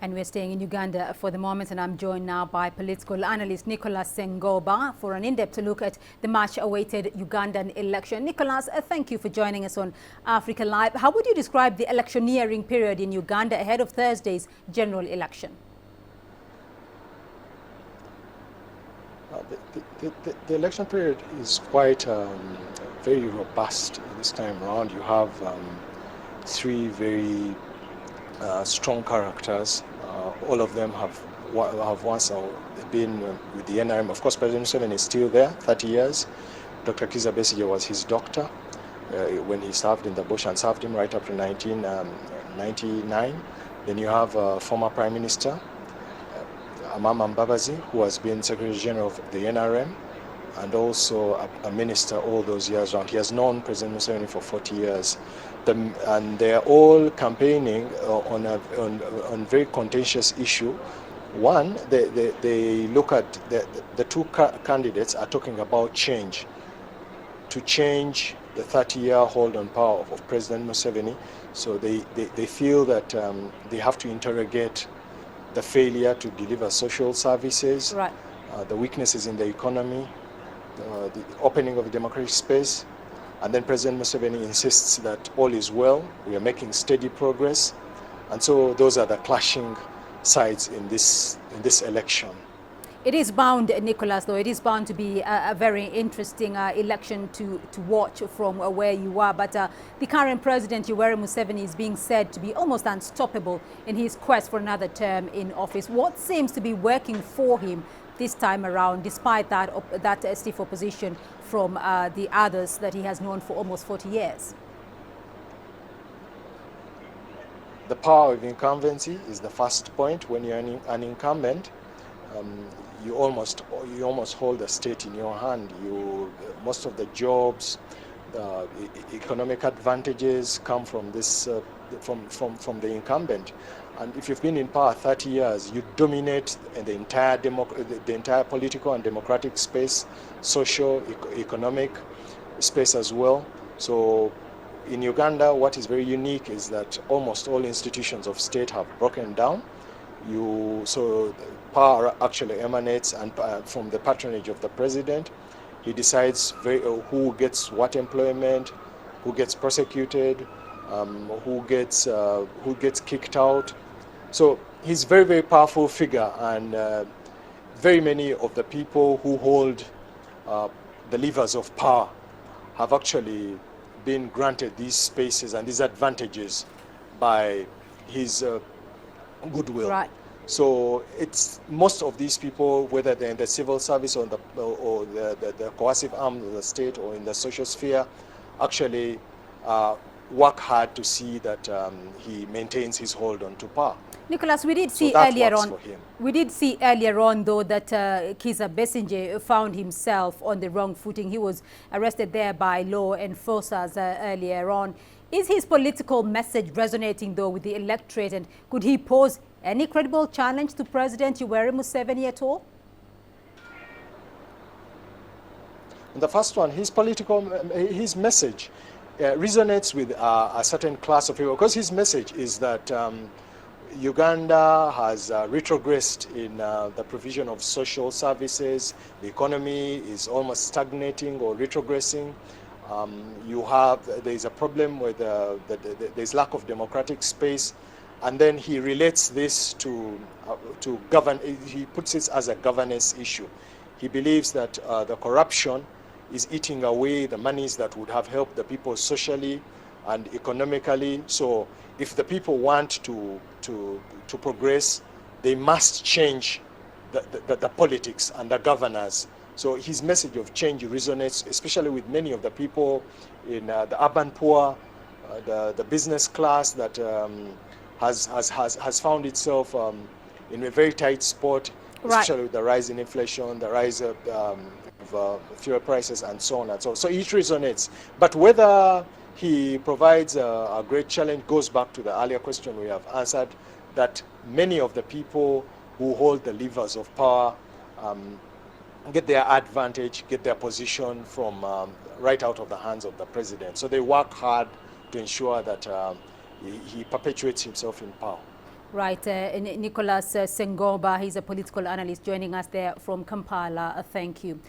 And we're staying in Uganda for the moment, and I'm joined now by political analyst Nicholas Sengoba for an in-depth look at the much-awaited Ugandan election. Nicholas, thank you for joining us on Africa Live. How would you describe the electioneering period in Uganda ahead of Thursday's general election? The election period is quite very robust this time around. You have three very strong characters. All of them have once been with the NRM. Of course, President Museveni is still there, 30 years. Dr. Kizza Besigye was his doctor when he served in the bush and served him right up to 1999. Then you have former Prime Minister Amama Mbabazi, who has been Secretary General of the NRM and also a minister all those years round. He has known President Museveni for 40 years. And they are all campaigning on very contentious issue. One, they look at the two candidates are talking about change, to change the 30-year hold on power of President Museveni. So they feel that they have to interrogate the failure to deliver social services, right, the weaknesses in the economy, the opening of the democratic space. And then President Museveni insists that all is well, we are making steady progress. And so those are the clashing sides in this election. It is bound, Nicholas, though, it is bound to be a very interesting election to watch from where you are. But the current president, Yoweri Museveni, is being said to be almost unstoppable in his quest for another term in office. What seems to be working for him this time around, despite that stiff opposition from the others that he has known for almost 40 years? The power of incumbency is the first point. When you're an incumbent, you almost hold the state in your hand. Most of the jobs, the economic advantages come from this from the incumbent. And if you've been in power 30 years, you dominate the entire political and democratic space, social, economic space as well. So in Uganda, what is very unique is that almost all institutions of state have broken down. So power actually emanates from the patronage of the president. He decides who gets what employment, who gets prosecuted, who gets kicked out. So he's a very, very powerful figure, and very many of the people who hold the levers of power have actually been granted these spaces and these advantages by his goodwill. Right. So it's most of these people, whether they're in the civil service or the coercive arm of the state or in the social sphere, actually work hard to see that he maintains his hold on to power. Nicholas, we did see earlier on, though, that Kizza Besigye found himself on the wrong footing. He was arrested there by law enforcers earlier on. Is his political message resonating, though, with the electorate, and could he pose any credible challenge to President Yoweri Museveni at all? The first one, his message resonates with a certain class of people, because his message is that Uganda has retrogressed in the provision of social services. The economy is almost stagnating or retrogressing. There's a problem with there's lack of democratic space, and then he relates this to govern. He puts it as a governance issue. He believes that the corruption is eating away the monies that would have helped the people socially and economically. So if the people want to progress, they must change the politics and the governors. So his message of change resonates, especially with many of the people in the urban poor, the business class that has found itself in a very tight spot, especially with the rise in inflation, the rise of fuel prices, and so on and so on. So it resonates. But whether he provides a great challenge goes back to the earlier question we have answered, that many of the people who hold the levers of power get their advantage, get their position from right out of the hands of the president. So they work hard to ensure that he perpetuates himself in power. Right, Nicholas Sengoba, he's a political analyst joining us there from Kampala. Thank you.